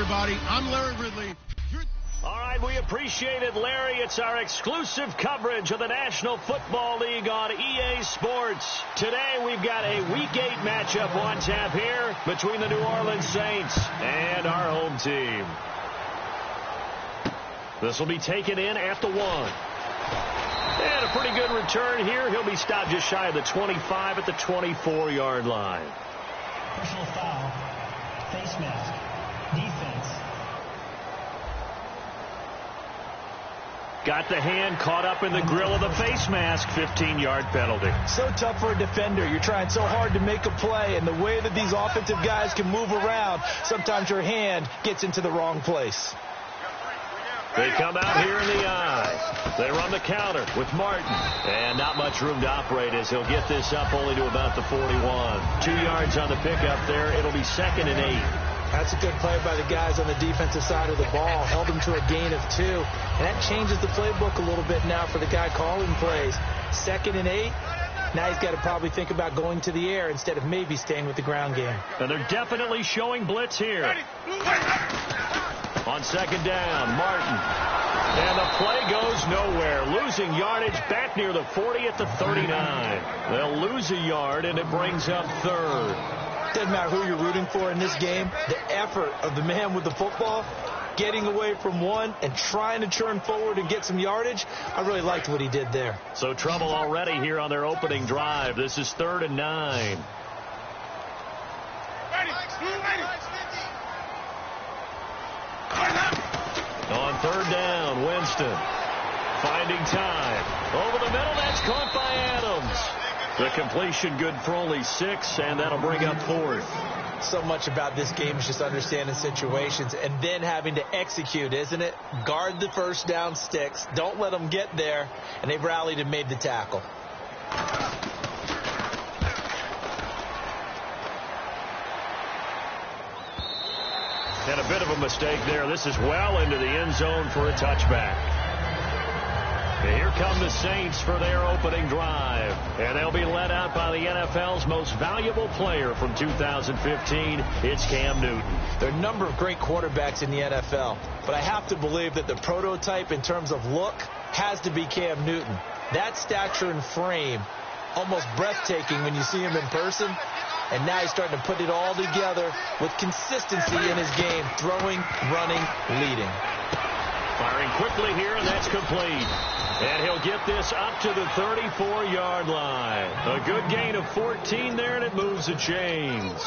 everybody. I'm Larry Ridley. All right, we appreciate it, Larry. It's our exclusive coverage of the National Football League on EA Sports. Today, we've got a Week 8 matchup on tap here between the New Orleans Saints and our home team. This will be taken in at the 1. And a pretty good return here. He'll be stopped just shy of the 25 at the 24-yard line. Personal foul, face mask, defense. Got the hand caught up in the grill of the face mask, 15-yard penalty. So tough for a defender. You're trying so hard to make a play, and the way that these offensive guys can move around, sometimes your hand gets into the wrong place. They come out here in the eye. They run the counter with Martin. And not much room to operate as he'll get this up only to about the 41. 2 yards on the pickup there. It'll be 2nd and 8. That's a good play by the guys on the defensive side of the ball. Held them to a gain of 2. And that changes the playbook a little bit now for the guy calling plays. 2nd and 8. Now he's got to probably think about going to the air instead of maybe staying with the ground game. And they're definitely showing blitz here. On 2nd down, Martin. And the play goes nowhere. Losing yardage back near the 40 at the 39. They'll lose a yard, and it brings up 3rd. Doesn't matter who you're rooting for in this game. The effort of the man with the football, getting away from one and trying to turn forward and get some yardage, I really liked what he did there. So trouble already here on their opening drive. This is 3rd and 9. On 3rd down, Winston finding time. Over the middle, that's caught by Adams. The completion good for only 6, and that'll bring up 4th. So much about this game is just understanding situations and then having to execute, isn't it? Guard the first down sticks. Don't let them get there, and they've rallied and made the tackle. And a bit of a mistake there. This is well into the end zone for a touchback. And here come the Saints for their opening drive. And they'll be led out by the NFL's most valuable player from 2015. It's Cam Newton. There are a number of great quarterbacks in the NFL, but I have to believe that the prototype in terms of look has to be Cam Newton. That stature and frame, almost breathtaking when you see him in person. And now he's starting to put it all together with consistency in his game, throwing, running, leading. Firing quickly here, and that's complete. And he'll get this up to the 34-yard line. A good gain of 14 there, and it moves the chains.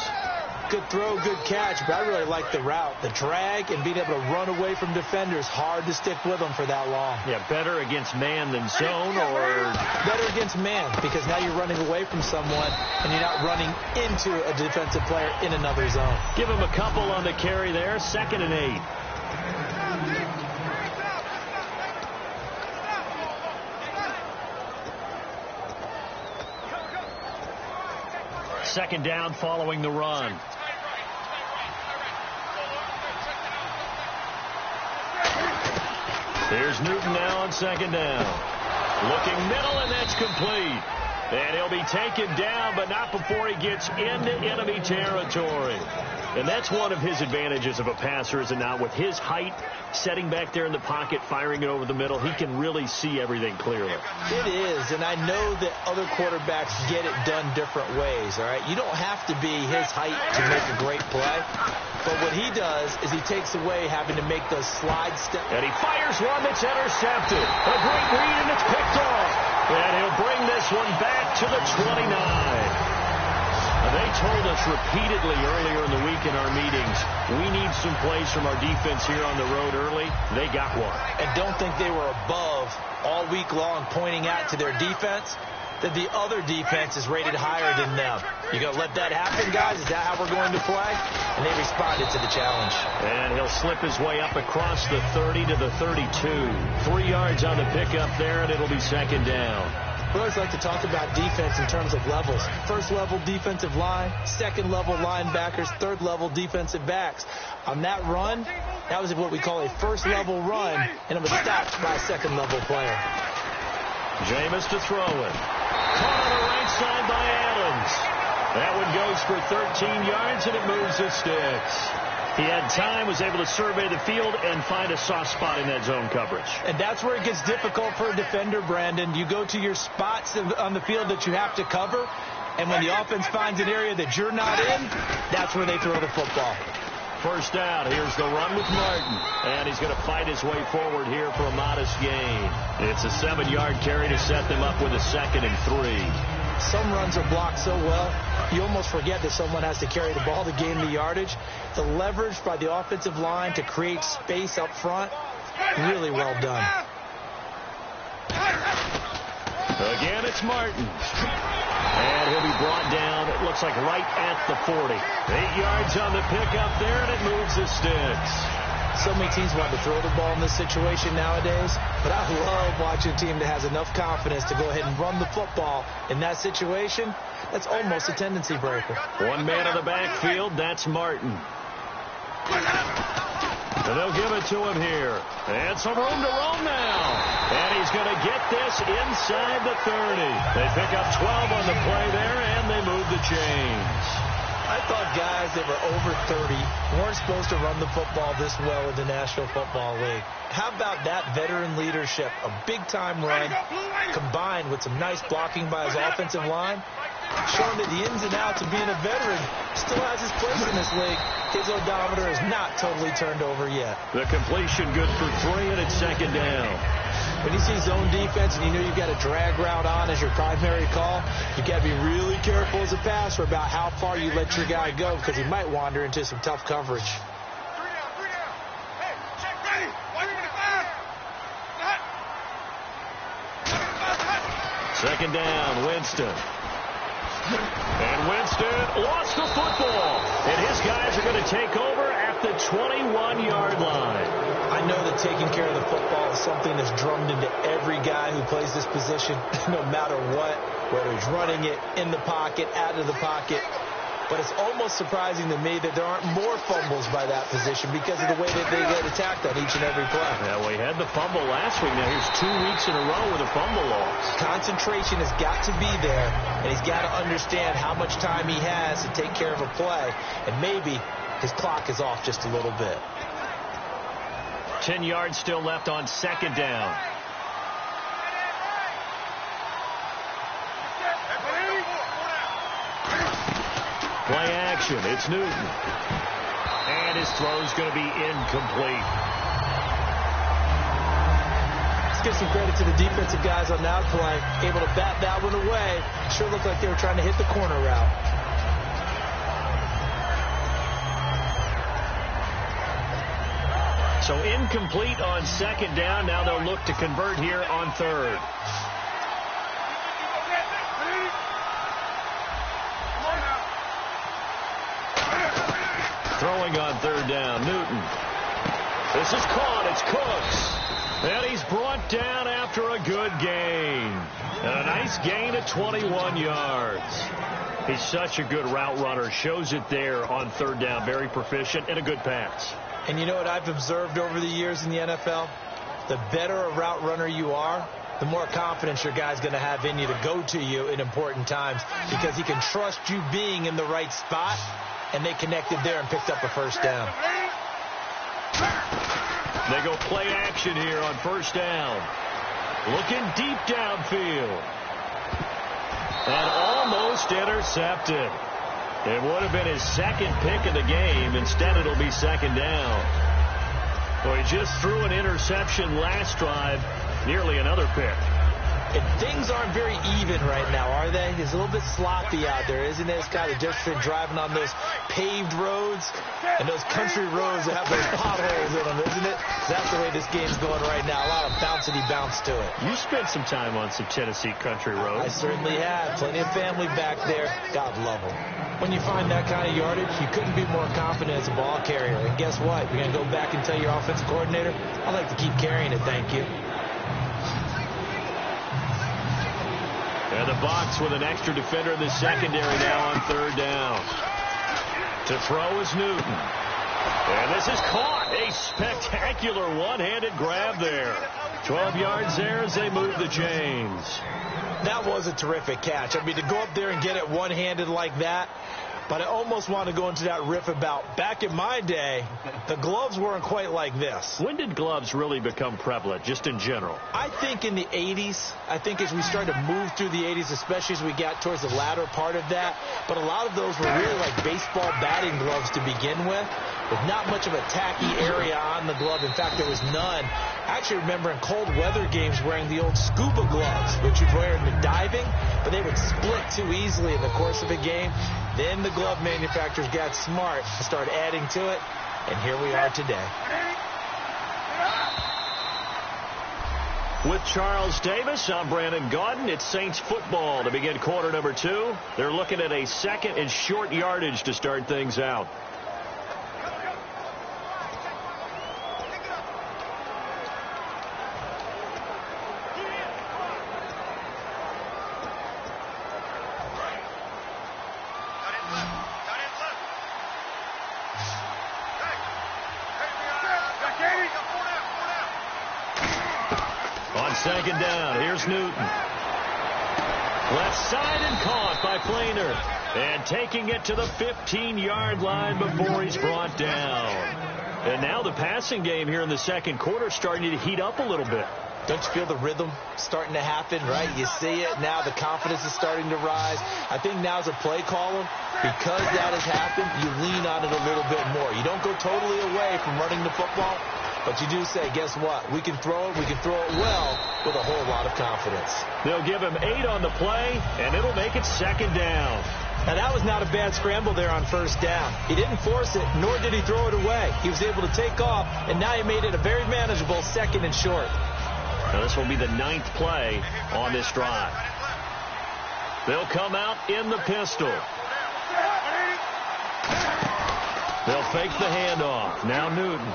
Good throw, good catch, but I really like the route. The drag and being able to run away from defenders, hard to stick with them for that long. Yeah, better against man than zone, or? Better against man, because now you're running away from someone, and you're not running into a defensive player in another zone. Give him a couple on the carry there, 2nd and 8. Second down following the run. Here's Newton now on 2nd down. Looking middle, and that's complete. And he'll be taken down, but not before he gets into enemy territory. And that's one of his advantages of a passer, is it not? With his height, setting back there in the pocket, firing it over the middle, he can really see everything clearly. It is, and I know that other quarterbacks get it done different ways, all right? You don't have to be his height to make a great play. But what he does is he takes away having to make those slide steps. And he fires one that's intercepted. A great read, and it's picked off. And he'll bring this one back to the 29. They told us repeatedly earlier in the week in our meetings, we need some plays from our defense here on the road early. They got one. And don't think they were above all week long pointing out to their defense that the other defense is rated higher than them. You going to let that happen, guys? Is that how we're going to play? And they responded to the challenge. And he'll slip his way up across the 30 to the 32. 3 yards on the pickup there, and it'll be 2nd down. We always like to talk about defense in terms of levels. First level defensive line, second level linebackers, third level defensive backs. On that run, that was what we call a first level run, and it was stopped by a second level player. Jameis to throw it. Caught on the right side by Adams. That one goes for 13 yards, and it moves the sticks. He had time, was able to survey the field and find a soft spot in that zone coverage. And that's where it gets difficult for a defender, Brandon. You go to your spots on the field that you have to cover, and when the offense finds an area that you're not in, that's where they throw the football. First down, here's the run with Martin. And he's going to fight his way forward here for a modest gain. It's a 7-yard carry to set them up with a 2nd and 3. Some runs are blocked so well, you almost forget that someone has to carry the ball to gain the yardage. The leverage by the offensive line to create space up front, really well done. Again, it's Martin. And he'll be brought down, it looks like right at the 40. 8 yards on the pickup there, and it moves the sticks. So many teams want to throw the ball in this situation nowadays, but I love watching a team that has enough confidence to go ahead and run the football in that situation. That's almost a tendency breaker. One man in the backfield, that's Martin. And they'll give it to him here. And some room to roam now. And he's going to get this inside the 30. They pick up 12 on the play there, and they move the chains. I thought guys that were over 30 weren't supposed to run the football this well in the National Football League. How about that veteran leadership? A big-time run combined with some nice blocking by his offensive line, showing that the ins and outs of being a veteran still has his place in this league. His odometer is not totally turned over yet. The completion good for 3, and it's 2nd down. When you see zone defense and you know you've got a drag route on as your primary call, you've got to be really careful as a passer about how far you let your guy go because he might wander into some tough coverage. 2nd down, Winston. And Winston lost the football. And his guys are going to take over at the 21-yard line. I know that taking care of the football is something that's drummed into every guy who plays this position, no matter what, whether he's running it, in the pocket, out of the pocket. But it's almost surprising to me that there aren't more fumbles by that position because of the way that they get attacked on each and every play. Yeah, we had the fumble last week. Now here's 2 weeks in a row with a fumble loss. Concentration has got to be there, and he's got to understand how much time he has to take care of a play, and maybe his clock is off just a little bit. 10 yards still left on 2nd down. Play action. It's Newton. And his throw's going to be incomplete. Let's give some credit to the defensive guys on that play. Able to bat that one away. Sure looked like they were trying to hit the corner route. So incomplete on 2nd down. Now they'll look to convert here on 3rd. Throwing on 3rd down, Newton. This is caught. It's Cooks. And he's brought down after a good gain. And a nice gain of 21 yards. He's such a good route runner. Shows it there on 3rd down. Very proficient and a good pass. And you know what I've observed over the years in the NFL? The better a route runner you are, the more confidence your guy's going to have in you to go to you in important times because he can trust you being in the right spot. And they connected there and picked up a 1st down. They go play action here on 1st down. Looking deep downfield. And almost intercepted. It would have been his 2nd pick of the game. Instead, it'll be 2nd down. Well, he just threw an interception last drive. Nearly another pick. And things aren't very even right now, are they? It's a little bit sloppy out there, isn't it? It's kind of different from driving on those paved roads and those country roads that have those potholes in them, isn't it? That's the way this game's going right now. A lot of bouncy bounce to it. You spent some time on some Tennessee country roads. I certainly have. Plenty of family back there. God love them. When you find that kind of yardage, you couldn't be more confident as a ball carrier. And guess what? You're going to go back and tell your offensive coordinator, I'd like to keep carrying it, thank you. And the box with an extra defender in the secondary now on 3rd down. To throw is Newton. And this is caught. A spectacular one-handed grab there. 12 yards there as they move the chains. That was a terrific catch. I mean, to go up there and get it one-handed like that, But I almost want to go into that riff about back in my day, the gloves weren't quite like this. When did gloves really become prevalent, just in general? I think in the 80s. I think as we started to move through the 80s, especially as we got towards the latter part of that. But a lot of those were really like baseball batting gloves to begin with not much of a tacky area on the glove. In fact, there was none. I actually remember in cold weather games wearing the old scuba gloves, which you'd wear in the diving, but they would split too easily in the course of a game. Then the glove manufacturers got smart and started adding to it, and here we are today. With Charles Davis, I'm Brandon Gaudin. It's Saints football to begin quarter number 2. They're looking at a second and short yardage to start things out. Second down. Here's Newton. Left side and caught by Planer. And taking it to the 15-yard line before he's brought down. And now the passing game here in the second quarter starting to heat up a little bit. Don't you feel the rhythm starting to happen, right? You see it now. The confidence is starting to rise. I think now as a play caller, because that has happened, you lean on it a little bit more. You don't go totally away from running the football, but you do say, guess what? We can throw it. We can throw it well with a whole lot of confidence. They'll give him 8 on the play, and it'll make it second down. Now, that was not a bad scramble there on first down. He didn't force it, nor did he throw it away. He was able to take off, and now he made it a very manageable second and short. Now, this will be the 9th play on this drive. They'll come out in the pistol. They'll fake the handoff. Now Newton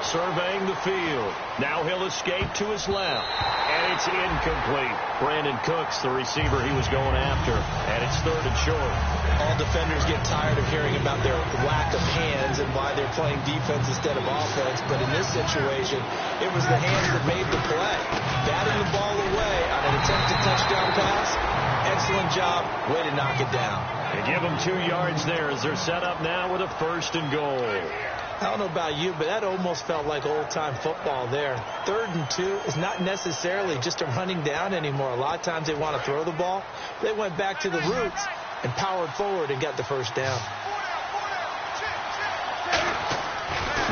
surveying the field. Now he'll escape to his left. And it's incomplete. Brandon Cooks, the receiver he was going after. And it's third and short. All defenders get tired of hearing about their lack of hands and why they're playing defense instead of offense. But in this situation, it was the hands that made the play. Batting the ball away on an attempted touchdown pass. Excellent job. Way to knock it down. They give them 2 yards there as they're set up now with a first and goal. I don't know about you, but that almost felt like old-time football there. 3rd and 2 is not necessarily just a running down anymore. A lot of times they want to throw the ball. They went back to the roots and powered forward and got the first down.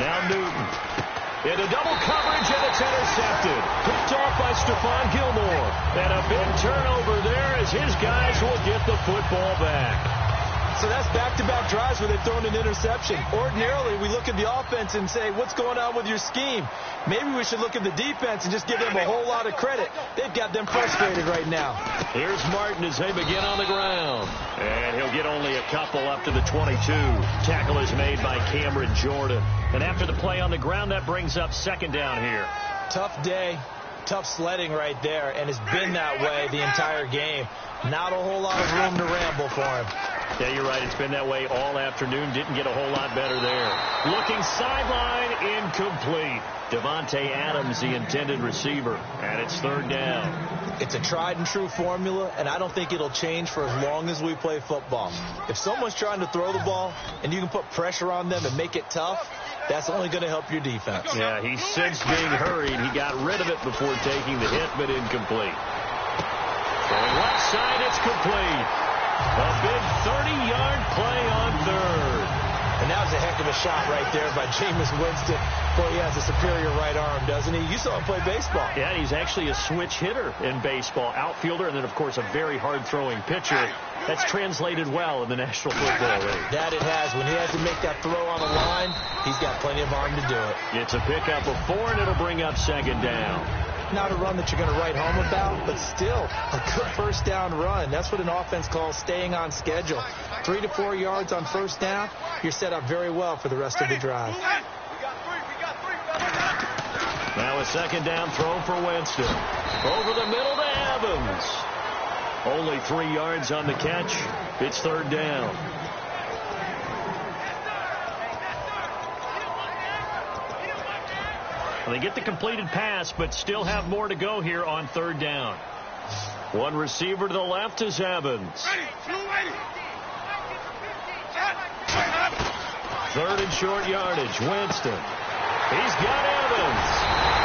Now Newton. Into double coverage, and it's intercepted. Picked off by Stephon Gilmore. And a big turnover there as his guys will get the football back. So that's back-to-back drives where they've thrown an interception. Ordinarily, we look at the offense and say, what's going on with your scheme? Maybe we should look at the defense and just give them a whole lot of credit. They've got them frustrated right now. Here's Martin as they begin on the ground. And he'll get only a couple up to the 22. Tackle is made by Cameron Jordan. And after the play on the ground, that brings up second down here. Tough day. Tough sledding right there, and it's been that way the entire game. Not a whole lot of room to ramble for him. Yeah, you're right. It's been that way all afternoon. Didn't get a whole lot better there. Looking sideline, incomplete. Devontae Adams, the intended receiver, and it's third down. It's a tried-and-true formula, and I don't think it'll change for as long as we play football. If someone's trying to throw the ball and you can put pressure on them and make it tough, that's only going to help your defense. Yeah, he's since being hurried. He got rid of it before taking the hit, but incomplete. Going left side, it's complete. A big 30-yard play on third. And that was a heck of a shot right there by Jameis Winston. Boy, he has a superior right arm, doesn't he? You saw him play baseball. Yeah, he's actually a switch hitter in baseball. Outfielder, and then, of course, a very hard-throwing pitcher. That's translated well in the National Football League. That it has. When he has to make that throw on the line, he's got plenty of arm to do it. It's a pickup of 4, and it'll bring up second down. Not a run that you're going to write home about, but still a good first down run. That's what an offense calls staying on schedule. 3 to 4 yards on first down, you're set up very well for the rest of the drive. Now a second down throw for Winston. Over the middle to Evans. Only 3 yards on the catch. It's third down. They get the completed pass, but still have more to go here on third down. One receiver to the left is Evans. 3rd and short yardage. Winston. He's got Evans.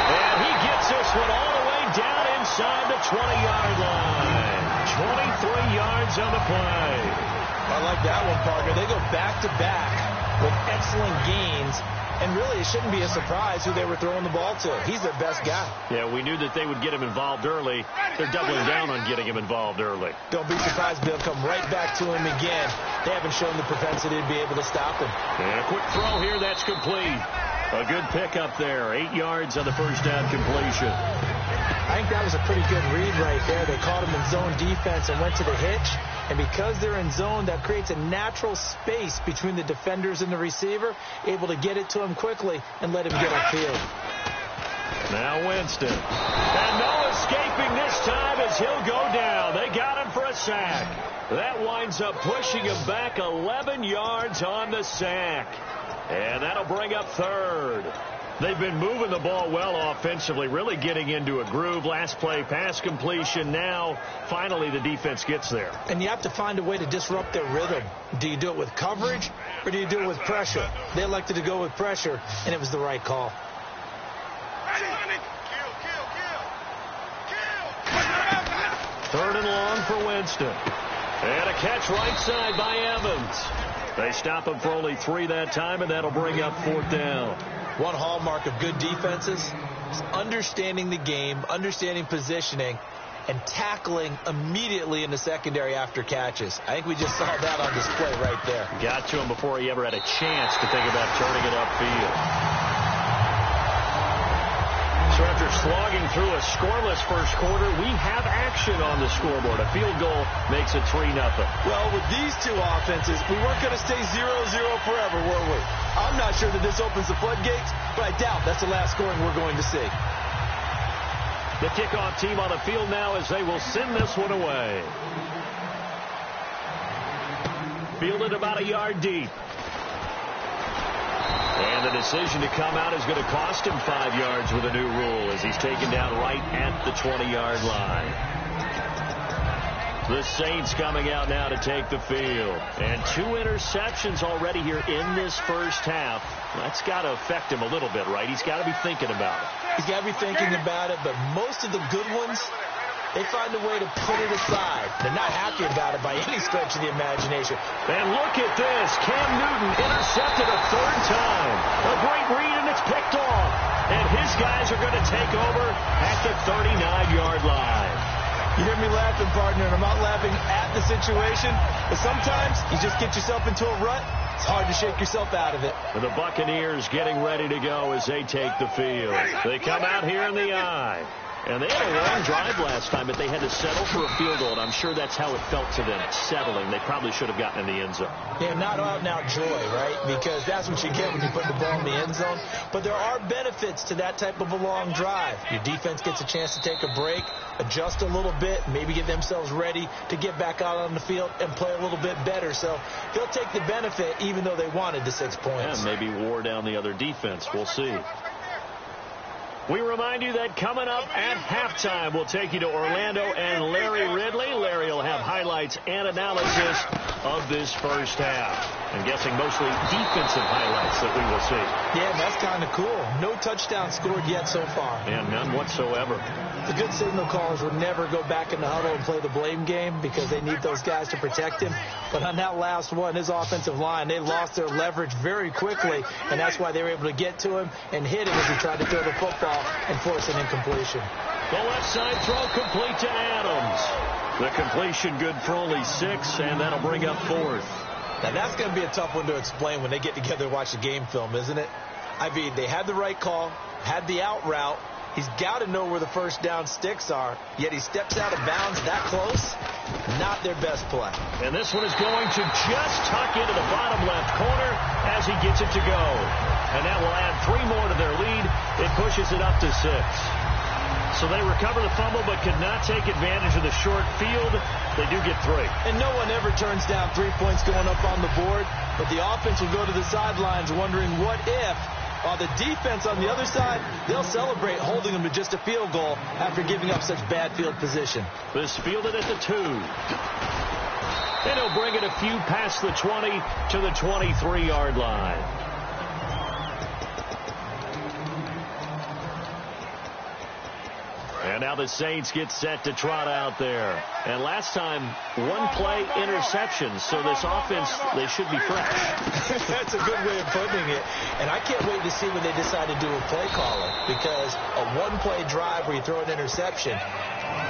And he gets this one all the way down inside the 20-yard line. 23 yards on the play. I like that one, partner. They go back-to-back with excellent gains. And really, it shouldn't be a surprise who they were throwing the ball to. He's their best guy. Yeah, we knew that they would get him involved early. They're doubling down on getting him involved early. Don't be surprised they'll come right back to him again. They haven't shown the propensity to be able to stop him. And a quick throw here, that's complete. A good pickup there. 8 yards on the first down completion. I think that was a pretty good read right there. They caught him in zone defense and went to the hitch. And because they're in zone, that creates a natural space between the defenders and the receiver, able to get it to him quickly and let him get upfield. Now Winston. And no escaping this time as he'll go down. They got him for a sack. That winds up pushing him back 11 yards on the sack. And that'll bring up 3rd. They've been moving the ball well offensively, really getting into a groove. Last play, pass completion. Now, finally, the defense gets there. And you have to find a way to disrupt their rhythm. Do you do it with coverage, or do you do it with pressure? They elected to go with pressure, and it was the right call. 3rd and long for Winston. And a catch right side by Evans. They stop him for only 3 that time, and that'll bring up 4th down. One hallmark of good defenses is understanding the game, understanding positioning, and tackling immediately in the secondary after catches. I think we just saw that on display right there. Got to him before he ever had a chance to think about turning it upfield. So after slogging through a scoreless first quarter, we have action on the scoreboard. A field goal makes it 3-0. Well, with these two offenses, we weren't going to stay 0-0 forever, were we? I'm not sure that this opens the floodgates, but I doubt that's the last scoring we're going to see. The kickoff team on the field now as they will send this one away. Fielded about a yard deep. And the decision to come out is going to cost him 5 yards with a new rule as he's taken down right at the 20-yard line. The Saints coming out now to take the field. And 2 interceptions already here in this first half. That's got to affect him a little bit, right? He's got to be thinking about it. He's got to be thinking about it, but most of the good ones, they find a way to put it aside. They're not happy about it by any stretch of the imagination. And look at this. Cam Newton intercepted a 3rd time. A great read, and it's picked off. And his guys are going to take over at the 39-yard line. You hear me laughing, partner, and I'm not laughing at the situation, but sometimes you just get yourself into a rut. It's hard to shake yourself out of it. And the Buccaneers getting ready to go as they take the field. They come out here in the eye. And they had a long drive last time, but they had to settle for a field goal, and I'm sure that's how it felt to them, settling. They probably should have gotten in the end zone. Yeah, not out-and-out joy, right? Because that's what you get when you put the ball in the end zone. But there are benefits to that type of a long drive. Your defense gets a chance to take a break, adjust a little bit, maybe get themselves ready to get back out on the field and play a little bit better. So they'll take the benefit even though they wanted the 6 points. Yeah, maybe wore down the other defense. We'll see. We remind you that coming up at halftime, we'll take you to Orlando and Larry Ridley. Larry will have highlights and analysis of this first half. I'm guessing mostly defensive highlights that we will see. Yeah, that's kind of cool. No touchdown scored yet so far. And none whatsoever. The good signal callers would never go back in the huddle and play the blame game because they need those guys to protect him. But on that last one, his offensive line, they lost their leverage very quickly, and that's why they were able to get to him and hit him as he tried to throw the football and force an incompletion. The left side throw complete to Adams. The completion good for only 6, and that'll bring up 4th. Now, that's going to be a tough one to explain when they get together and watch the game film, isn't it? I mean, they had the right call, had the out route. He's got to know where the first down sticks are, yet he steps out of bounds that close. Not their best play. And this one is going to just tuck into the bottom left corner as he gets it to go. And that will add 3 more to their lead. It pushes it up to 6. So they recover the fumble but could not take advantage of the short field. They do get 3. And no one ever turns down 3 points going up on the board. But the offense will go to the sidelines wondering what if. While the defense on the other side, they'll celebrate holding them to just a field goal after giving up such bad field position. This fielded at the 2. And he'll bring it a few past the 20 to the 23-yard line. And now the Saints get set to trot out there. And last time, one-play interceptions. So this offense, they should be fresh. That's a good way of putting it. And I can't wait to see when they decide to do a play caller, because a one-play drive where you throw an interception,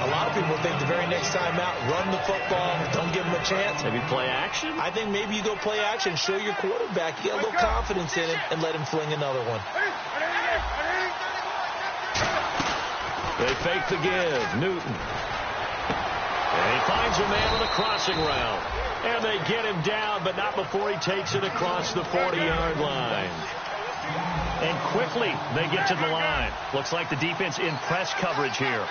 a lot of people think the very next time out, run the football, don't give them a chance. Maybe play action? I think maybe you go play action, show your quarterback, you get a little confidence in him, and let him fling another one. They fake the give. Newton. And he finds a man on the crossing route. And they get him down, but not before he takes it across the 40-yard line. And quickly they get to the line. Looks like the defense in press coverage here.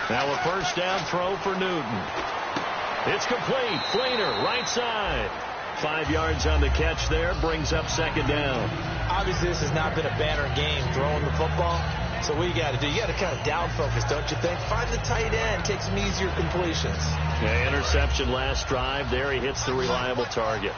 Now a first down throw for Newton. It's complete. Fleener, right side. 5 yards on the catch there, brings up second down. Obviously, this has not been a banner game throwing the football. So what you got to do, you got to kind of down focus, don't you think? Find the tight end, take some easier completions. Yeah, interception last drive. There he hits the reliable target.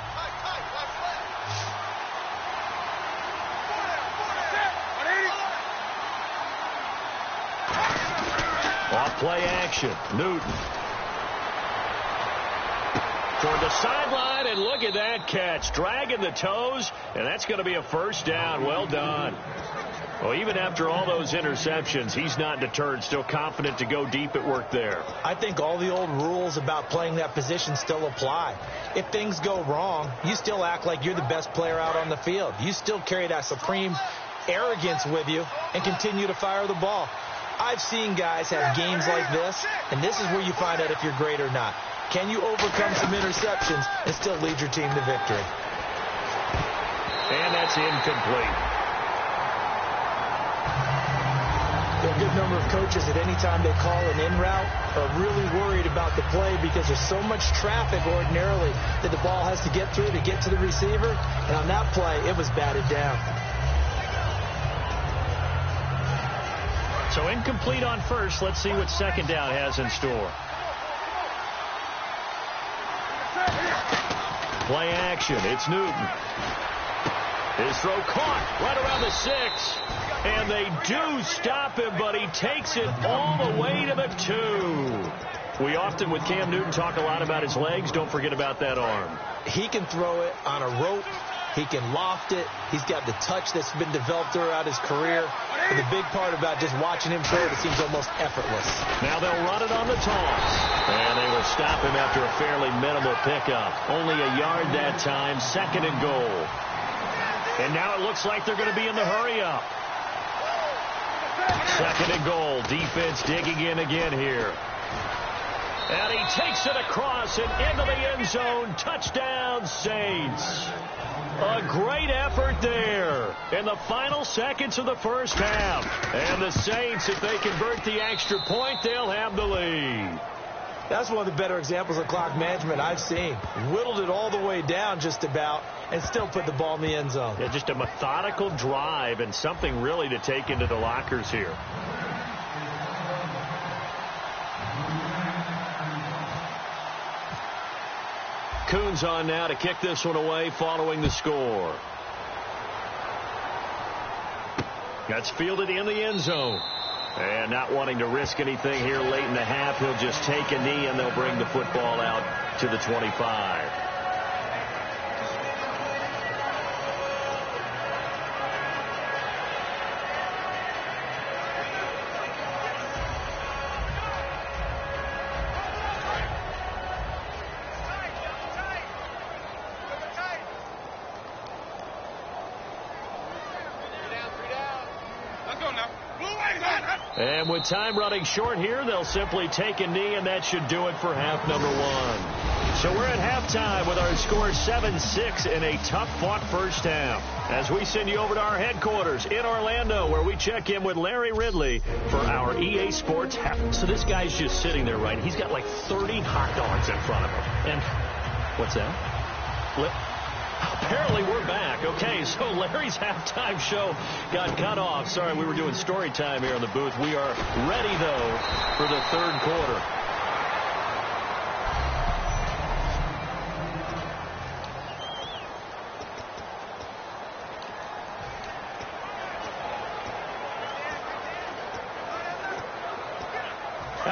Off play action. Newton. Toward the sideline, and look at that catch. Dragging the toes, and that's going to be a first down. Well done. Well, even after all those interceptions, he's not deterred, still confident to go deep at work there. I think all the old rules about playing that position still apply. If things go wrong, you still act like you're the best player out on the field. You still carry that supreme arrogance with you and continue to fire the ball. I've seen guys have games like this, and this is where you find out if you're great or not. Can you overcome some interceptions and still lead your team to victory? And that's incomplete. There are a good number of coaches at any time they call an in route are really worried about the play because there's so much traffic ordinarily that the ball has to get through to get to the receiver. And on that play, it was batted down. So incomplete on first. Let's see what second down has in store. Play action. It's Newton. His throw caught right around the 6. And they do stop him, but he takes it all the way to the 2. We often, with Cam Newton, talk a lot about his legs. Don't forget about that arm. He can throw it on a rope. He can loft it. He's got the touch that's been developed throughout his career. And the big part about just watching him throw it, it seems almost effortless. Now they'll run it on the toss. And they will stop him after a fairly minimal pickup. Only a yard that time, second and goal. And now it looks like they're going to be in the hurry-up. Second and goal. Defense digging in again here. And he takes it across and into the end zone. Touchdown, Saints. A great effort there in the final seconds of the first half. And the Saints, if they convert the extra point, they'll have the lead. That's one of the better examples of clock management I've seen. Whittled it all the way down just about and still put the ball in the end zone. Yeah, just a methodical drive and something really to take into the lockers here. Coons on now to kick this one away following the score. That's fielded in the end zone. And not wanting to risk anything here late in the half, he'll just take a knee and they'll bring the football out to the 25. And with time running short here, they'll simply take a knee, and that should do it for half number one. So we're at halftime with our score 7-6 in a tough-fought first half. As we send you over to our headquarters in Orlando, where we check in with Larry Ridley for our EA Sports half. So this guy's just sitting there, right? He's got like 30 hot dogs in front of him. And what's that? Apparently we're back. Okay, so Larry's halftime show got cut off. Sorry, we were doing story time here in the booth. We are ready, though, for the third quarter.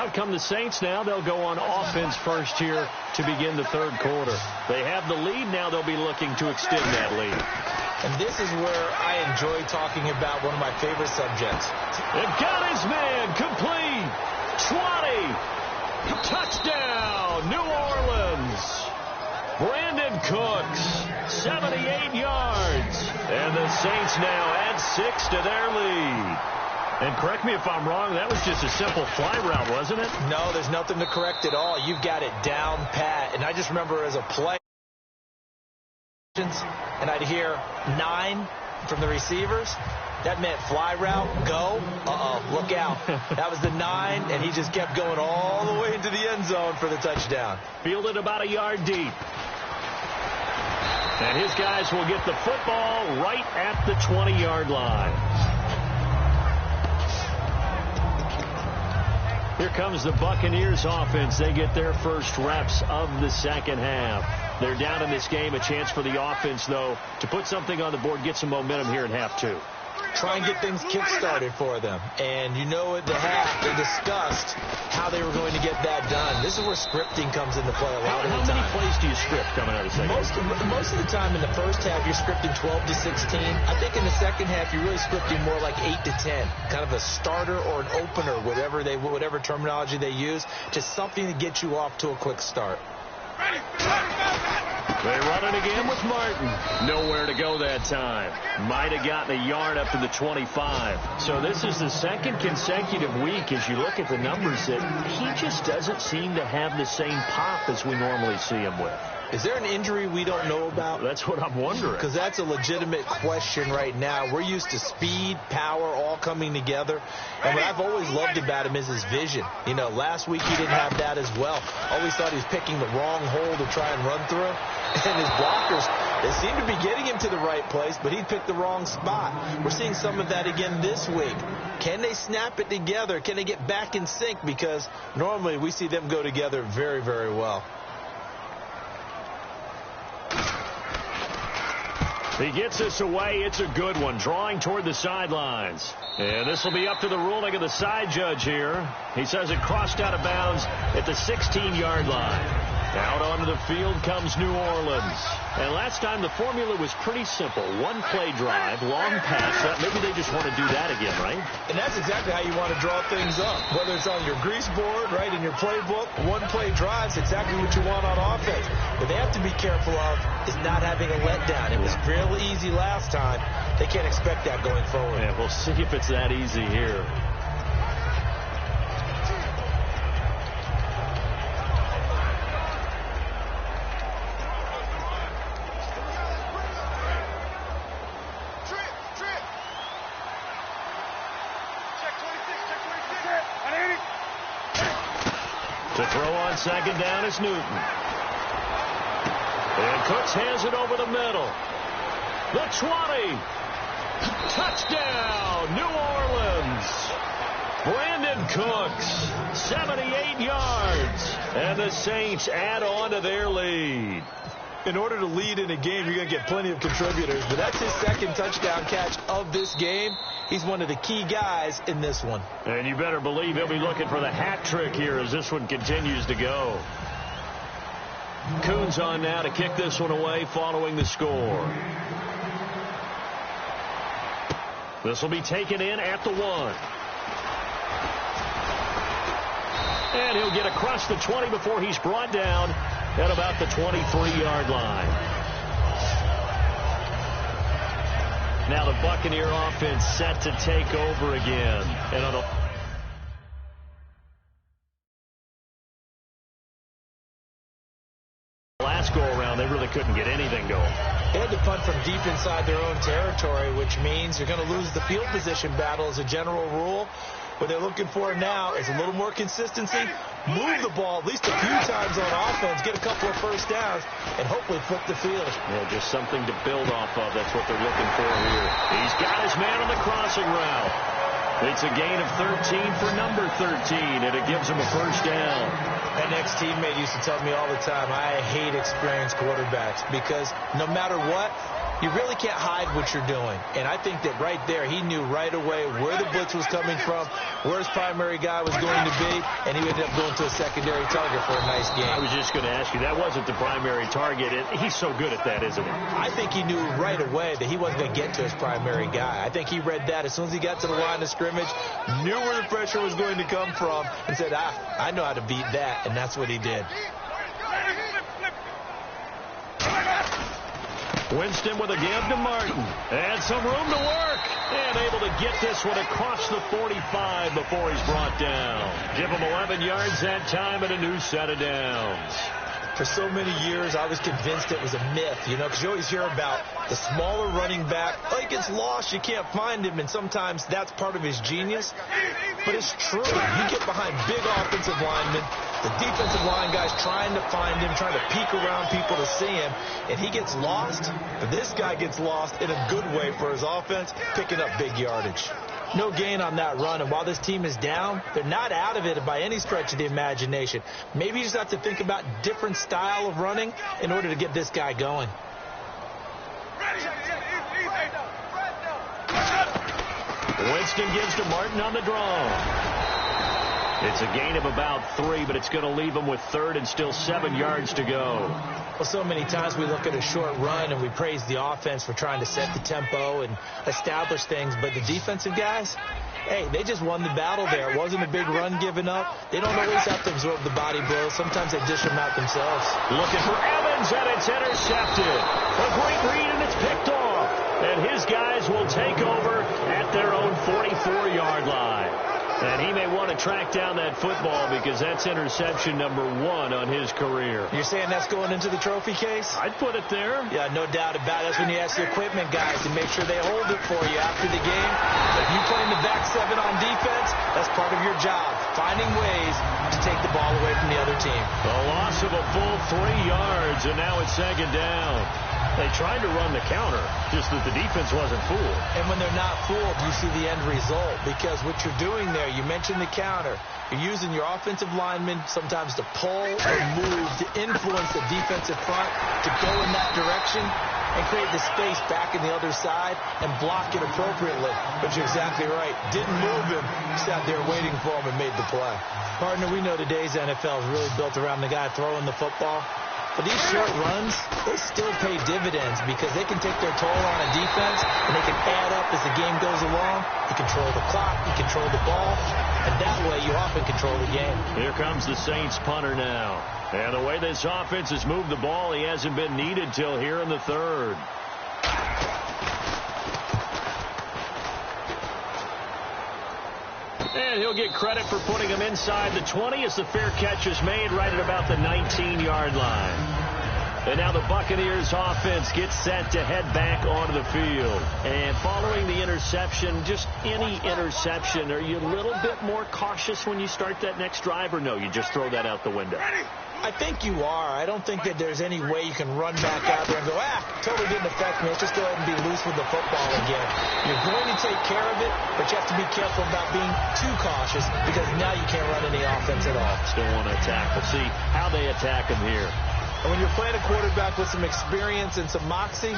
out come the Saints now. They'll go on offense first here to begin the third quarter. They have the lead. Now they'll be looking to extend that lead. And this is where I enjoy talking about one of my favorite subjects. It got his man. Complete. 20. Touchdown, New Orleans. Brandon Cooks, 78 yards. And the Saints now add 6 to their lead. And correct me if I'm wrong, that was just a simple fly route, wasn't it? No, there's nothing to correct at all. You've got it down pat. And I just remember as a play, and I'd hear 9 from the receivers. That meant fly route, go. Look out. That was the 9, and he just kept going all the way into the end zone for the touchdown. Fielded about a yard deep. And his guys will get the football right at the 20-yard line. Here comes the Buccaneers offense. They get their first reps of the second half. They're down in this game. A chance for the offense, though, to put something on the board, get some momentum here in half 2. Try and get things kick-started for them. And you know at the half, they discussed how they were going to get that done. This is where scripting comes into play a lot of the time. How many plays do you script coming out of the second half? Most of the time in the first half, you're scripting 12 to 16. I think in the second half, you're really scripting more like 8 to 10. Kind of a starter or an opener, whatever terminology they use, just something to get you off to a quick start. They run it again with Martin. Nowhere to go that time. Might have gotten a yard up to the 25. So this is the second consecutive week, as you look at the numbers, that he just doesn't seem to have the same pop as we normally see him with. Is there an injury we don't know about? That's what I'm wondering. Because that's a legitimate question right now. We're used to speed, power, all coming together. And what I've always loved about him is his vision. You know, last week he didn't have that as well. Always thought he was picking the wrong hole to try and run through. And his blockers, they seem to be getting him to the right place, but he picked the wrong spot. We're seeing some of that again this week. Can they snap it together? Can they get back in sync? Because normally we see them go together very, very well. He gets this away. It's a good one. Drawing toward the sidelines. And this will be up to the ruling of the side judge here. He says it crossed out of bounds at the 16-yard line. Out onto the field comes New Orleans. And last time the formula was pretty simple. One play drive, long pass. Maybe they just want to do that again, right? And that's exactly how you want to draw things up. Whether it's on your grease board, right, in your playbook, one play drive's exactly what you want on offense. What they have to be careful of is not having a letdown. It was real easy last time. They can't expect that going forward. Yeah, we'll see if it's that easy here. To throw on second down is Newton. And Cooks hands it over the middle. The 20. Touchdown, New Orleans. Brandon Cooks, 78 yards. And the Saints add on to their lead. In order to lead in a game, you're going to get plenty of contributors. But that's his second touchdown catch of this game. He's one of the key guys in this one. And you better believe he'll be looking for the hat trick here as this one continues to go. Coons on now to kick this one away following the score. This will be taken in at the 1. And he'll get across the 20 before he's brought down at about the 23-yard line. Now the Buccaneer offense set to take over again. And on the last go-around, they really couldn't get anything going. They had to punt from deep inside their own territory, which means you're going to lose the field position battle as a general rule. What they're looking for now is a little more consistency, move the ball at least a few times on offense, get a couple of first downs, and hopefully flip the field. Yeah, just something to build off of. That's what they're looking for here. He's got his man on the crossing route. It's a gain of 13 for number 13, and it gives him a first down. An ex-teammate used to tell me all the time, I hate experienced quarterbacks because no matter what, you really can't hide what you're doing. And I think that right there, he knew right away where the blitz was coming from, where his primary guy was going to be, and he ended up going to a secondary target for a nice game. I was just going to ask you, that wasn't the primary target. He's so good at that, isn't he? I think he knew right away that he wasn't going to get to his primary guy. I think he read that as soon as he got to the line of scrimmage, knew where the pressure was going to come from, and said, I know how to beat that, and that's what he did. Winston with a give to Martin. And some room to work. And able to get this one across the 45 before he's brought down. Give him 11 yards that time and a new set of downs. For so many years, I was convinced it was a myth, because you always hear about the smaller running back. Oh, he gets lost, you can't find him, and sometimes that's part of his genius. But it's true. You get behind big offensive linemen, the defensive line guys trying to find him, trying to peek around people to see him, and he gets lost. But this guy gets lost in a good way for his offense, picking up big yardage. No gain on that run, and while this team is down, they're not out of it by any stretch of the imagination. Maybe you just have to think about different style of running in order to get this guy going. Winston gives to Martin on the draw. It's a gain of about 3, but it's going to leave him with 3rd and still 7 yards to go. Well, so many times we look at a short run and we praise the offense for trying to set the tempo and establish things, but the defensive guys, hey, they just won the battle there. It wasn't a big run given up. They don't always have to absorb the body blows. Sometimes they dish them out themselves. Looking for Evans, and it's intercepted. A great read, and it's picked off. And his guys will take over at their own 44-yard line. And he may want to track down that football because that's interception number 1 on his career. You're saying that's going into the trophy case? I'd put it there. Yeah, no doubt about it. That's when you ask the equipment guys to make sure they hold it for you after the game. If you play in the back 7 on defense, that's part of your job, finding ways to take the ball away from the other team. A loss of a full 3 yards, and now it's 2nd down. They tried to run the counter, just that the defense wasn't fooled. And when they're not fooled, you see the end result. Because what you're doing there, you mentioned the counter. You're using your offensive linemen sometimes to pull or move to influence the defensive front to go in that direction and create the space back in the other side and block it appropriately. But you're exactly right. Didn't move him. Sat there waiting for him and made the play. Partner, we know today's NFL is really built around the guy throwing the football. But these short runs, they still pay dividends because they can take their toll on a defense and they can add up as the game goes along. You control the clock, you control the ball, and that way you often control the game. Here comes the Saints punter now. And the way this offense has moved the ball, he hasn't been needed till here in the 3rd. And he'll get credit for putting him inside the 20 as the fair catch is made right at about the 19-yard line. And now the Buccaneers offense gets set to head back onto the field. And following the interception, just any interception, are you a little bit more cautious when you start that next drive, or no, you just throw that out the window? I think you are. I don't think that there's any way you can run back out there and go, totally didn't affect me. Let's just go ahead and be loose with the football again. You're going to take care of it, but you have to be careful about being too cautious because now you can't run any offense at all. Still want to attack. We'll see how they attack him here. And when you're playing a quarterback with some experience and some moxie,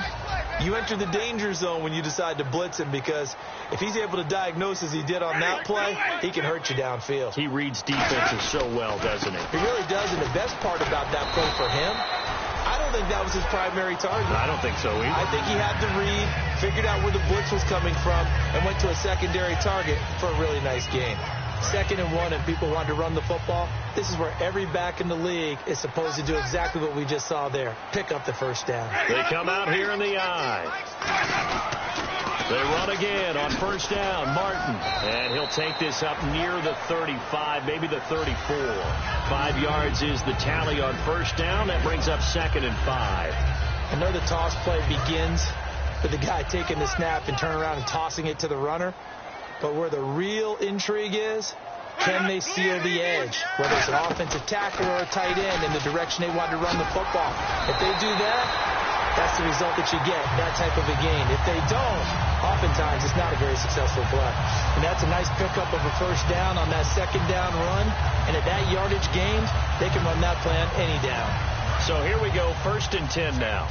you enter the danger zone when you decide to blitz him because if he's able to diagnose as he did on that play, he can hurt you downfield. He reads defenses so well, doesn't he? He really does, and the best part about that play for him, I don't think that was his primary target. I don't think so either. I think he had the read, figured out where the blitz was coming from, and went to a secondary target for a really nice gain. 2nd and 1, and people want to run the football. This is where every back in the league is supposed to do exactly what we just saw there. Pick up the 1st down. They come out here in the eye. They run again on 1st down. Martin. And he'll take this up near the 35, maybe the 34. 5 yards is the tally on 1st down. That brings up 2nd and 5. I know the toss play begins with the guy taking the snap and turning around and tossing it to the runner. But where the real intrigue is, can they seal the edge? Whether it's an offensive tackle or a tight end in the direction they want to run the football. If they do that, that's the result that you get, that type of a gain. If they don't, oftentimes it's not a very successful play. And that's a nice pickup of a 1st down on that 2nd down run. And at that yardage gained, they can run that play on any down. So here we go, 1st and 10 now.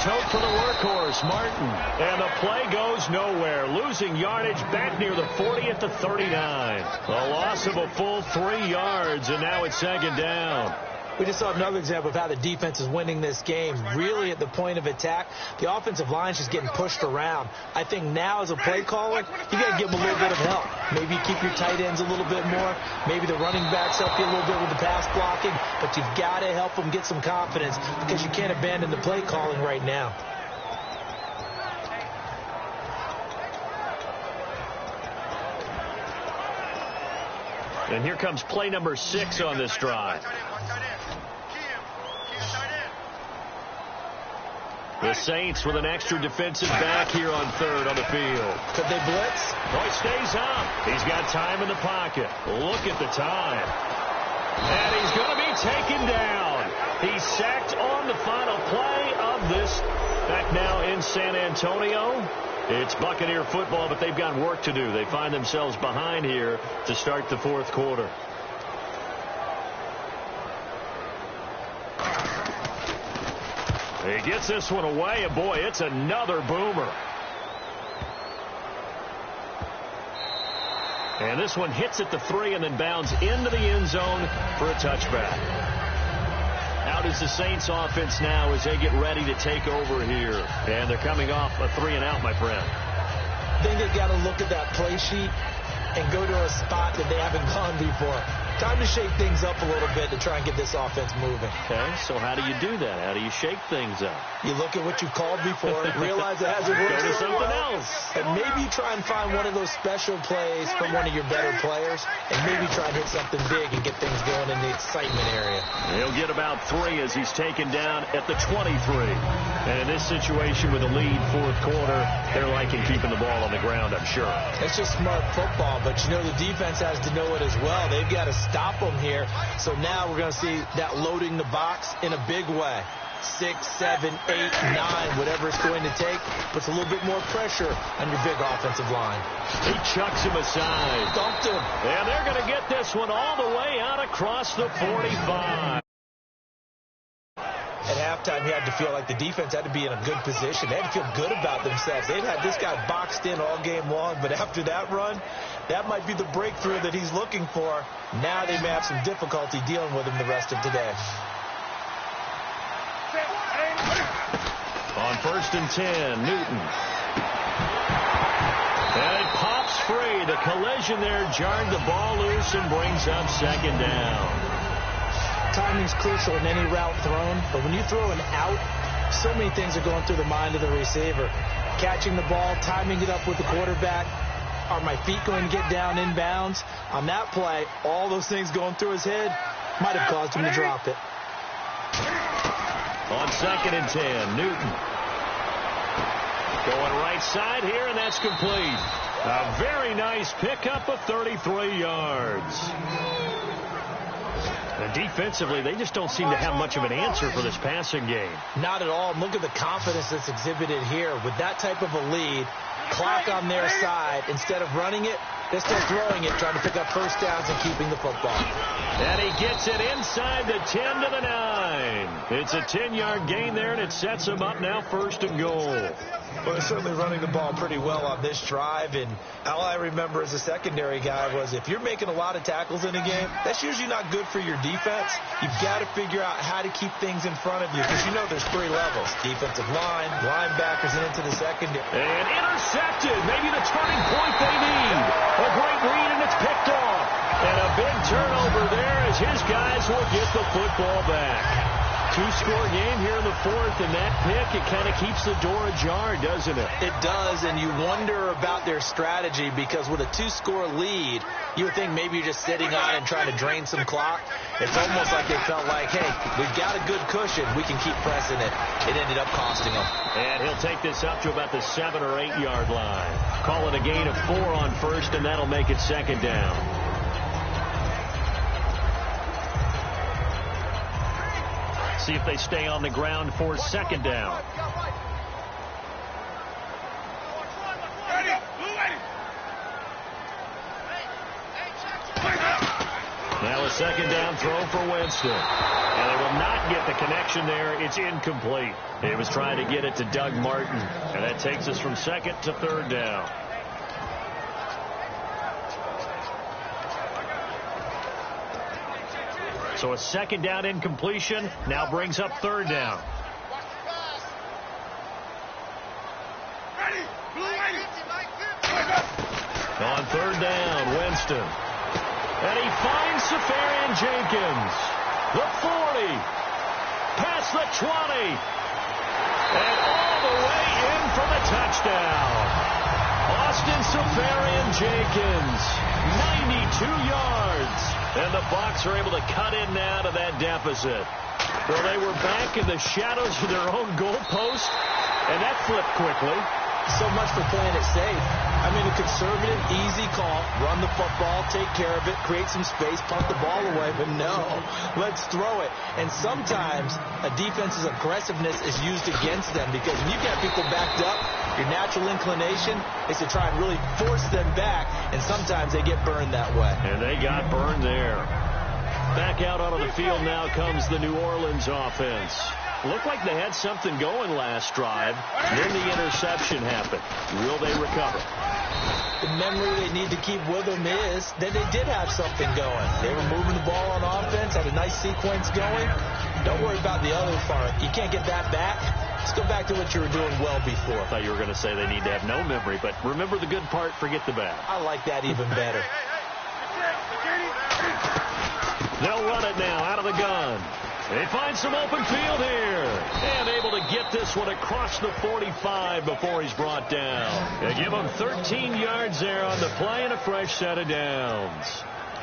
tote for the workhorse, Martin. And the play goes nowhere, losing yardage back near the 40 at the 39. A loss of a full 3 yards, and now it's second down. We just saw another example of how the defense is winning this game. Really at the point of attack, the offensive line is just getting pushed around. I think now as a play caller, you got to give them a little bit of help. Maybe keep your tight ends a little bit more. Maybe the running backs help you a little bit with the pass blocking. But you've got to help them get some confidence because you can't abandon the play calling right now. And here comes play number 6 on this drive. The Saints with an extra defensive back here on third on the field. Could they blitz? Oh, he stays up. He's got time in the pocket. Look at the time. And he's going to be taken down. He's sacked on the final play of this. Back now in San Antonio. It's Buccaneer football, but they've got work to do. They find themselves behind here to start the fourth quarter. He gets this one away, and boy, it's another boomer. And this one hits at the 3 and then bounds into the end zone for a touchback. Out is the Saints offense now as they get ready to take over here. And they're coming off a 3 and out, my friend. I think they've got to look at that play sheet and go to a spot that they haven't gone before. Time to shake things up a little bit to try and get this offense moving. Okay, so how do you do that? How do you shake things up? You look at what you've called before, realize it hasn't worked. Go to something else. And maybe try and find one of those special plays from one of your better players, and maybe try and hit something big and get things going in the excitement area. He'll get about 3 as he's taken down at the 23. And in this situation with a lead fourth quarter, they're liking keeping the ball on the ground, I'm sure. It's just smart football, but you know the defense has to know it as well. They've got to stop them here. So now we're going to see that loading the box in a big way. 6, 7, 8, 9, whatever it's going to take, puts a little bit more pressure on your big offensive line. He chucks him aside. Dumped him. And they're going to get this one all the way out across the 45. At halftime, you had to feel like the defense had to be in a good position. They had to feel good about themselves. They'd had this guy boxed in all game long, but after that run, that might be the breakthrough that he's looking for. Now they may have some difficulty dealing with him the rest of today. On 1st and 10, Newton. And it pops free. The collision there jarred the ball loose and brings up second down. Timing's crucial in any route thrown, but when you throw an out, so many things are going through the mind of the receiver. Catching the ball, timing it up with the quarterback. Are my feet going to get down inbounds? On that play, all those things going through his head might have caused him to drop it. On 2nd and 10, Newton. Going right side here, and that's complete. A very nice pickup of 33 yards. And defensively, they just don't seem to have much of an answer for this passing game. Not at all. Look at the confidence that's exhibited here. With that type of a lead, clock on their side, instead of running it, they're still throwing it, trying to pick up first downs and keeping the football. And he gets it inside the 10 to the 9. It's a 10-yard gain there, and it sets him up now 1st and goal. Well, they're certainly running the ball pretty well on this drive, and all I remember as a secondary guy was if you're making a lot of tackles in a game, that's usually not good for your defense. You've got to figure out how to keep things in front of you, because you know there's 3 levels. Defensive line, linebackers, and into the secondary. And intercepted, maybe the turning point they need. A great read, and it's picked off. And a big turnover there as his guys will get the football back. 2-score game here in the 4th, and that pick, it kind of keeps the door ajar, doesn't it? It does, and you wonder about their strategy, because with a 2-score lead, you would think maybe you're just sitting on and trying to drain some clock. It's almost like they felt like, hey, we've got a good cushion. We can keep pressing it. It ended up costing them. And he'll take this up to about the 7 or 8 yard line. Call it a gain of 4 on 1st, and that'll make it 2nd down. See if they stay on the ground for 2nd down. Now a second down throw for Winston. And they will not get the connection there. It's incomplete. He was trying to get it to Doug Martin. And that takes us from second to third down. So a second down incompletion now brings up third down. On third down, Winston. And he finds Safarian Jenkins. The 40. Past the 20. And all the way in for the touchdown. Austin Safarian Jenkins. 92 yards. And the Bucs are able to cut in now to that deficit. Well, they were back in the shadows of their own goalpost. And that flipped quickly. So much for playing it safe. I mean, a conservative, easy call. Run the football, take care of it, create some space, punt the ball away. But no, let's throw it. And sometimes a defense's aggressiveness is used against them because when you've got people backed up, your natural inclination is to try and really force them back. And sometimes they get burned that way. And they got burned there. Back out onto the field now comes the New Orleans offense. Looked like they had something going last drive. Then the interception happened. Will they recover? The memory they need to keep with them is that they did have something going. They were moving the ball on offense, had a nice sequence going. Don't worry about the other part. You can't get that back. Let's go back to what you were doing well before. I thought you were going to say they need to have no memory, but remember the good part, forget the bad. I like that even better. They'll run it now out of the gun. They find some open field here. And able to get this one across the 45 before he's brought down. They give him 13 yards there on the play and a fresh set of downs.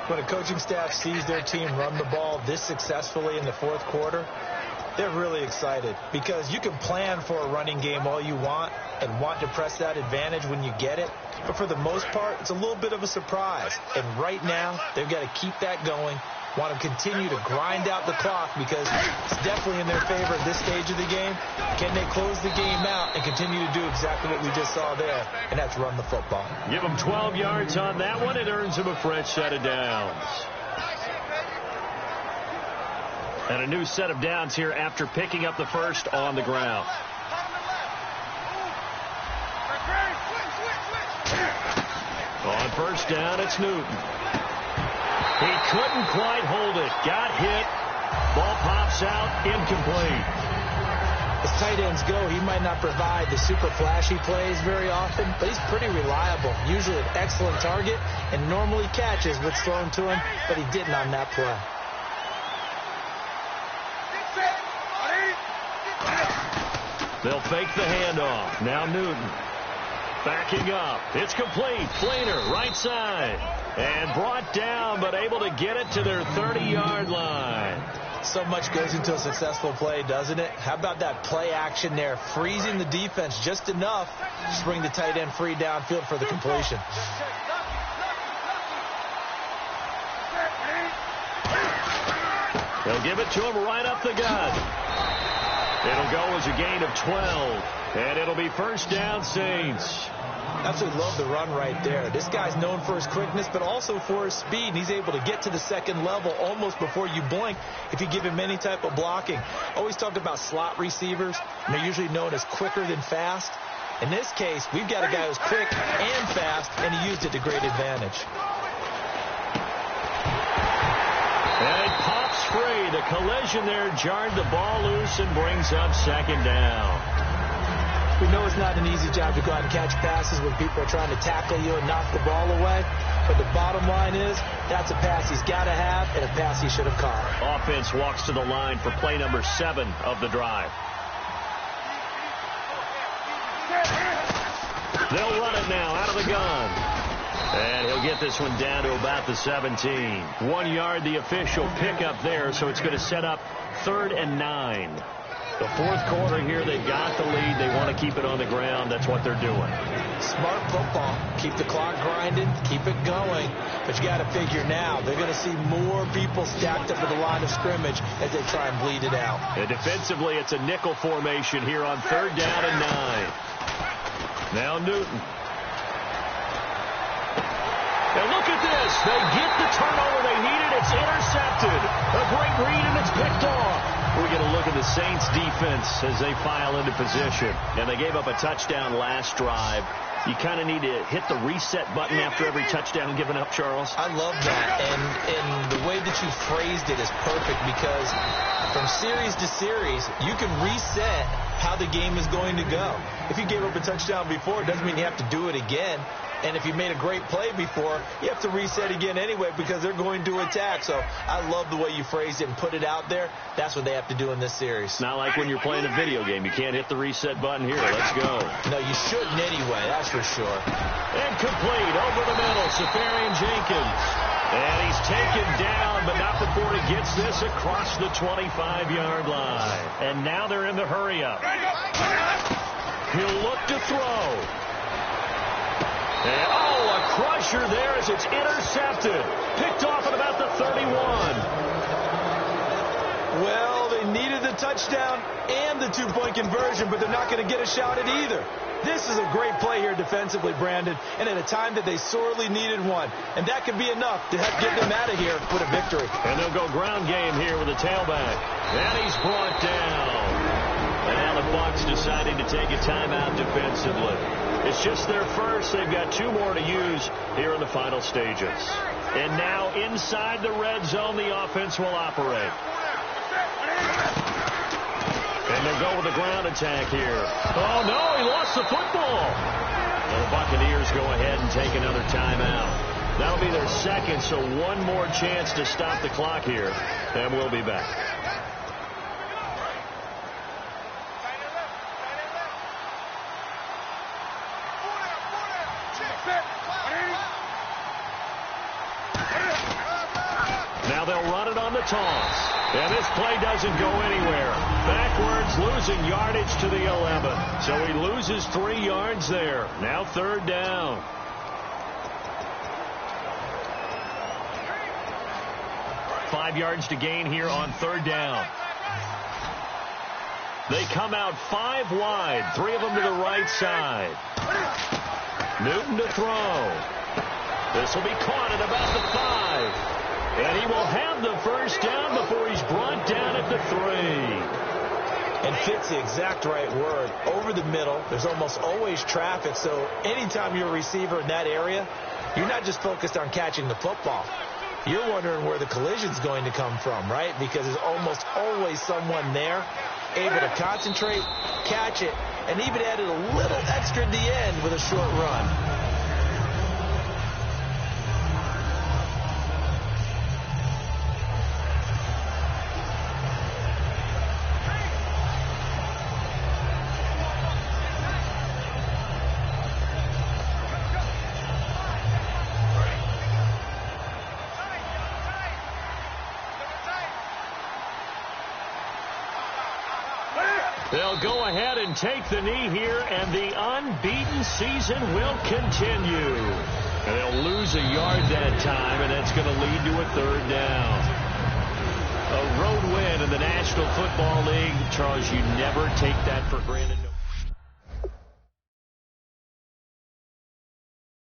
When a coaching staff sees their team run the ball this successfully in the fourth quarter, they're really excited because you can plan for a running game all you want and want to press that advantage when you get it. But for the most part, it's a little bit of a surprise. And right now, they've got to keep that going. Want to continue to grind out the clock because it's definitely in their favor at this stage of the game. Can they close the game out and continue to do exactly what we just saw there, and that's run the football? Give them 12 yards on that one. It earns them a fresh set of downs. And a new set of downs here after picking up the first on the ground. On first down, it's Newton. He couldn't quite hold it. Got hit. Ball pops out. Incomplete. As tight ends go, he might not provide the super flashy plays very often, but he's pretty reliable. Usually an excellent target and normally catches what's thrown to him, but he didn't on that play. They'll fake the handoff. Now Newton. Backing up. It's complete. Flainer, right side. And brought down, but able to get it to their 30-yard line. So much goes into a successful play, doesn't it? How about that play action there? Freezing the defense just enough to bring the tight end free downfield for the completion. They'll give it to him right up the gut. It'll go as a gain of 12. And it'll be first down, Saints. Absolutely love the run right there. This guy's known for his quickness, but also for his speed. And he's able to get to the second level almost before you blink if you give him any type of blocking. Always talk about slot receivers, and they're usually known as quicker than fast. In this case, we've got a guy who's quick and fast, and he used it to great advantage. And it pops free. The collision there jarred the ball loose and brings up second down. We know it's not an easy job to go out and catch passes when people are trying to tackle you and knock the ball away. But the bottom line is that's a pass he's got to have and a pass he should have caught. Offense walks to the line for play number 7 of the drive. They'll run it now out of the gun. And he'll get this one down to about the 17. 1 yard, the official pickup there, so it's going to set up 3rd and 9. The fourth quarter here, they've got the lead. They want to keep it on the ground. That's what they're doing. Smart football. Keep the clock grinding. Keep it going. But you got to figure now, they're going to see more people stacked up at the line of scrimmage as they try and bleed it out. And defensively, it's a nickel formation here on 3rd down and 9. Now Newton. And look at this. They get the turnover they needed. It's intercepted. great read, and it's picked off. We get a look at the Saints defense as they file into position. And they gave up a touchdown last drive. You kind of need to hit the reset button after every touchdown given up, Charles. I love that. And the way that you phrased it is perfect, because from series to series, you can reset how the game is going to go. If you gave up a touchdown before, it doesn't mean you have to do it again. And if you made a great play before, you have to reset again anyway, because they're going to attack. So I love the way you phrased it and put it out there. That's what they have to do in this series. Not like when you're playing a video game. You can't hit the reset button here. Let's go. No, you shouldn't anyway. That's for sure. Incomplete over the middle. Safarian Jenkins. And he's taken down, but not before he gets this across the 25-yard line. And now they're in the hurry-up. He'll look to throw. And, a crusher there as it's intercepted. Picked off at about the 31. Well, they needed the touchdown and the two-point conversion, but they're not going to get a shot at either. This is a great play here defensively, Brandon, and at a time that they sorely needed one. And that could be enough to help get them out of here with a victory. And they'll go ground game here with a tailback. And he's brought down. And now the Bucs deciding to take a timeout defensively. It's just their first. They've got 2 more to use here in the final stages. And now inside the red zone, the offense will operate. And they'll go with the ground attack here. Oh, no, he lost the football. And the Buccaneers go ahead and take another timeout. That'll be their second, so one more chance to stop the clock here. And we'll be back. Now they'll run it on the toss. And this play doesn't go anywhere. Backwards, losing yardage to the 11. So he loses 3 yards there. Now 3rd down. Five yards to gain here on 3rd down. They come out 5 wide. 3 of them to the right side. Newton to throw. This will be caught at about the 5. And he will have the 1st down before he's brought down at the 3. And fits the exact right word. Over the middle, there's almost always traffic. So anytime you're a receiver in that area, you're not just focused on catching the football. You're wondering where the collision's going to come from, right? Because there's almost always someone there able to concentrate, catch it, and even added a little extra at the end with a short run. They'll go ahead and take the knee here, and the unbeaten season will continue. And they'll lose a yard that time, and that's going to lead to a 3rd down. A road win in the National Football League. Charles, you never take that for granted.